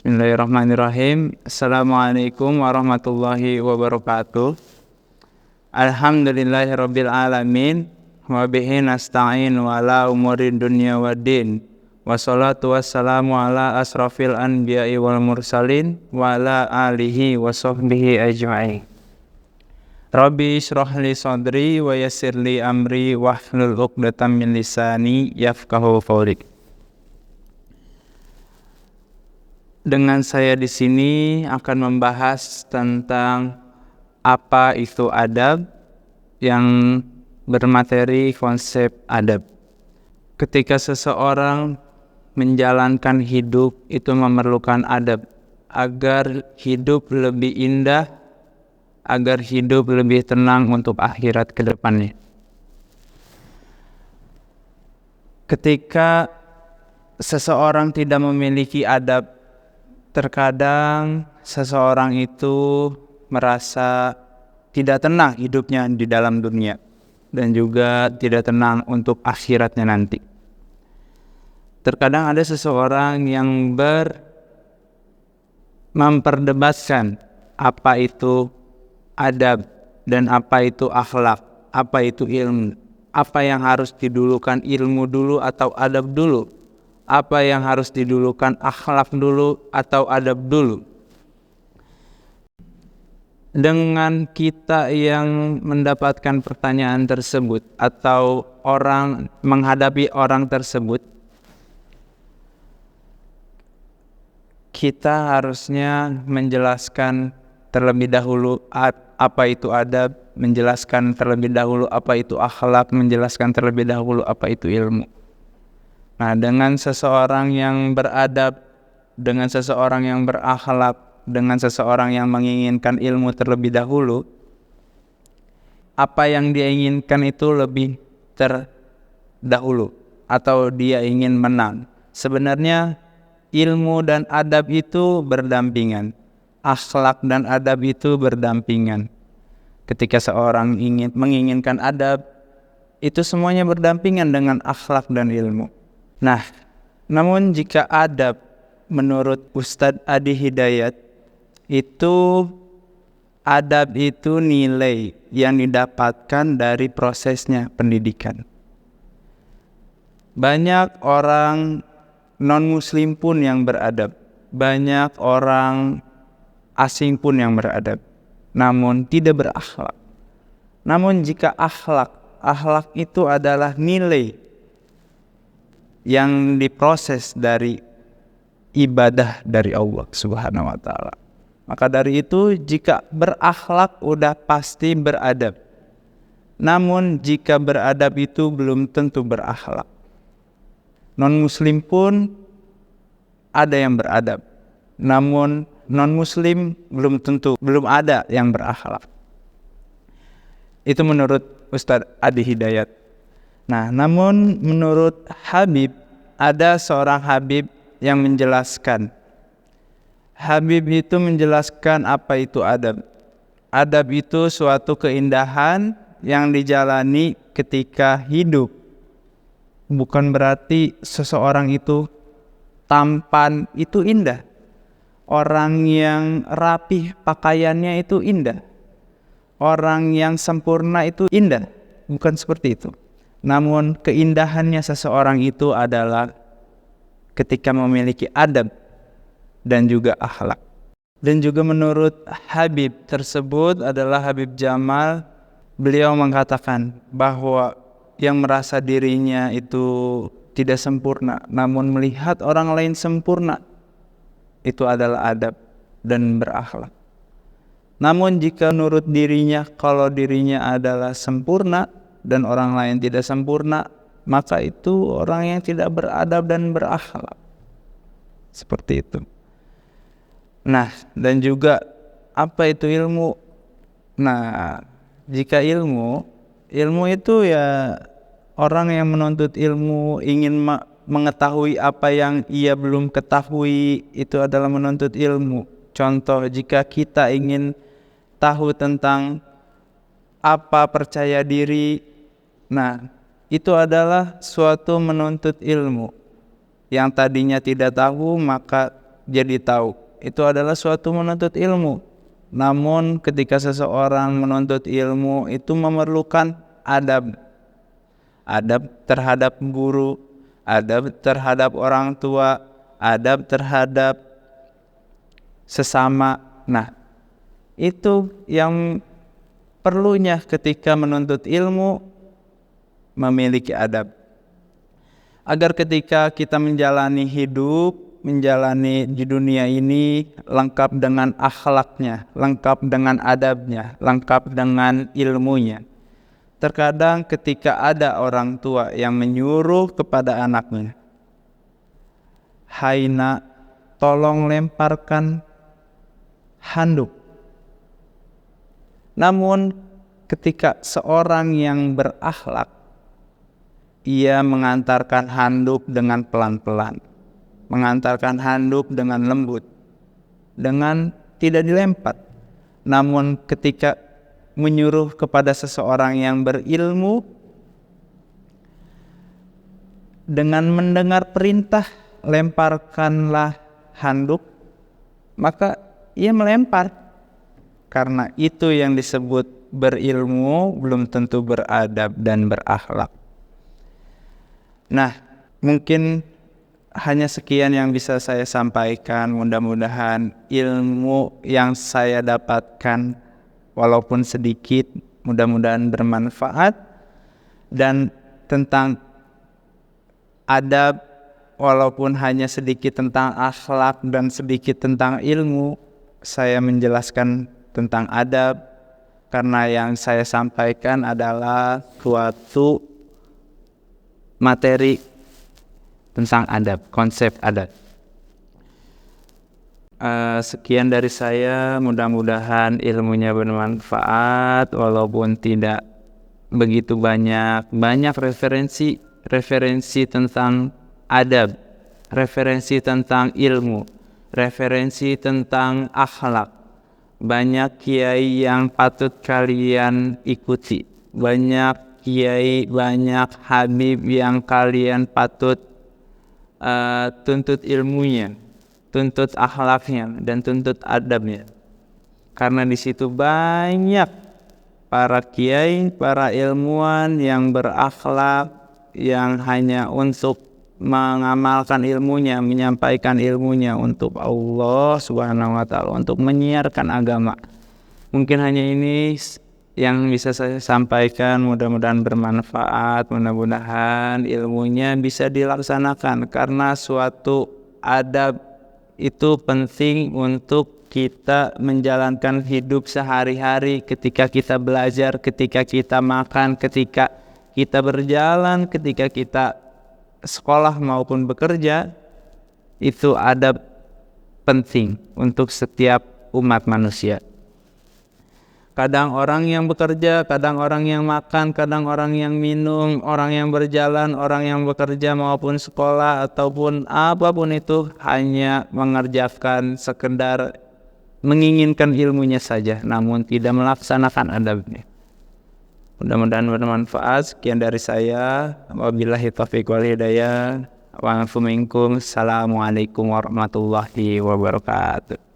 Bismillahirrahmanirrahim. Assalamualaikum warahmatullahi wabarakatuh. Alhamdulillahirabbil alamin wa bihi nasta'in wa ala umuri dunya waddin. Wassalatu wassalamu ala asrafil anbiya'i wal mursalin wa ala alihi wa sahbihi ajma'in. Rabbi shrah li sadri wa yassir li amri wahlul 'uqdatam min lisani yafqahu qawli. Dengan saya di sini akan membahas tentang apa itu adab yang bermateri konsep adab. Ketika seseorang menjalankan hidup itu memerlukan adab agar hidup lebih indah, agar hidup lebih tenang untuk akhirat ke depannya. Ketika seseorang tidak memiliki adab, terkadang seseorang itu merasa tidak tenang hidupnya di dalam dunia dan juga tidak tenang untuk akhiratnya nanti. Terkadang ada seseorang yang memperdebatkan apa itu adab dan apa itu akhlak, apa itu ilmu, apa yang harus didulukan, ilmu dulu atau adab dulu. Apa yang harus didulukan, akhlak dulu atau adab dulu. Dengan kita yang mendapatkan pertanyaan tersebut atau orang menghadapi orang tersebut, kita harusnya menjelaskan terlebih dahulu apa itu adab, menjelaskan terlebih dahulu apa itu akhlak, menjelaskan terlebih dahulu apa itu ilmu. Nah, dengan seseorang yang beradab, dengan seseorang yang berakhlak, dengan seseorang yang menginginkan ilmu terlebih dahulu, apa yang dia inginkan itu lebih terdahulu atau dia ingin menang. Sebenarnya ilmu dan adab itu berdampingan. Akhlak dan adab itu berdampingan. Ketika seorang menginginkan adab, itu semuanya berdampingan dengan akhlak dan ilmu. Nah, namun jika adab menurut Ustadz Adi Hidayat adab itu nilai yang didapatkan dari prosesnya pendidikan. Banyak orang non-muslim pun yang beradab, banyak orang asing pun yang beradab, namun tidak berakhlak. Namun jika akhlak itu adalah nilai yang diproses dari ibadah dari Allah Subhanahu wa ta'ala. Maka dari itu jika berakhlak udah pasti beradab. Namun jika beradab itu belum tentu berakhlak. Non-muslim pun ada yang beradab. Namun non-muslim belum ada yang berakhlak. Itu menurut Ustadz Adi Hidayat. Nah, namun menurut Habib, ada seorang Habib yang menjelaskan. Habib itu menjelaskan apa itu adab. Adab itu suatu keindahan yang dijalani ketika hidup. Bukan berarti seseorang itu tampan itu indah. Orang yang rapih pakaiannya itu indah. Orang yang sempurna itu indah. Bukan seperti itu. Namun keindahannya seseorang itu adalah ketika memiliki adab dan juga akhlak. Dan juga menurut Habib tersebut adalah Habib Jamal, beliau mengatakan bahwa yang merasa dirinya itu tidak sempurna, namun melihat orang lain sempurna, itu adalah adab dan berakhlak. Namun jika menurut dirinya, kalau dirinya adalah sempurna, dan orang lain tidak sempurna, maka itu orang yang tidak beradab dan berakhlak. Seperti itu. Nah, dan juga apa itu ilmu? Nah, jika ilmu itu ya orang yang menuntut ilmu ingin mengetahui apa yang ia belum ketahui, itu adalah menuntut ilmu. Contoh, jika kita ingin tahu tentang apa percaya diri, nah, itu adalah suatu menuntut ilmu. Yang tadinya tidak tahu, maka jadi tahu. Itu adalah suatu menuntut ilmu. Namun ketika seseorang menuntut ilmu itu memerlukan adab. Adab terhadap guru, adab terhadap orang tua, adab terhadap sesama. Nah, itu yang perlunya ketika menuntut ilmu, memiliki adab. Agar ketika kita menjalani hidup, menjalani di dunia ini lengkap dengan akhlaknya, lengkap dengan adabnya, lengkap dengan ilmunya. Terkadang ketika ada orang tua yang menyuruh kepada anaknya, "Hai nak, tolong lemparkan handuk." Namun ketika seorang yang berakhlak, ia mengantarkan handuk dengan pelan-pelan, mengantarkan handuk dengan lembut, dengan tidak dilempar. Namun ketika menyuruh kepada seseorang yang berilmu, dengan mendengar perintah, lemparkanlah handuk, maka ia melempar. Karena itu yang disebut berilmu, belum tentu beradab dan berakhlak. Nah, mungkin hanya sekian yang bisa saya sampaikan. Mudah-mudahan ilmu yang saya dapatkan, walaupun sedikit, mudah-mudahan bermanfaat. Dan tentang adab, walaupun hanya sedikit tentang akhlak dan sedikit tentang ilmu, saya menjelaskan tentang adab karena yang saya sampaikan adalah suatu materi tentang adab, konsep adab. Sekian dari saya, mudah-mudahan ilmunya bermanfaat walaupun tidak begitu banyak referensi tentang adab, referensi tentang ilmu, referensi tentang akhlak. Banyak kiai yang patut kalian ikuti, banyak kiai, banyak habib yang kalian patut tuntut ilmunya, tuntut akhlaknya, dan tuntut adabnya. Karena di situ banyak para kiai, para ilmuwan yang berakhlak, yang hanya untuk mengamalkan ilmunya, menyampaikan ilmunya untuk Allah Subhanahu wa Ta'ala, untuk menyiarkan agama. Mungkin hanya ini yang bisa saya sampaikan. Mudah-mudahan bermanfaat, mudah-mudahan ilmunya bisa dilaksanakan, karena suatu adab itu penting untuk kita menjalankan hidup sehari-hari. Ketika kita belajar, ketika kita makan, ketika kita berjalan, ketika kita sekolah maupun bekerja, itu adab penting untuk setiap umat manusia. Kadang orang yang bekerja, kadang orang yang makan, kadang orang yang minum, orang yang berjalan, orang yang bekerja maupun sekolah ataupun apapun itu hanya mengerjakan sekedar menginginkan ilmunya saja, namun tidak melaksanakan adabnya. Mudah-mudahan bermanfaat. Sekian dari saya. Wabillahi taufiq wal hidayah. Wa minkum. Assalamualaikum warahmatullahi wabarakatuh.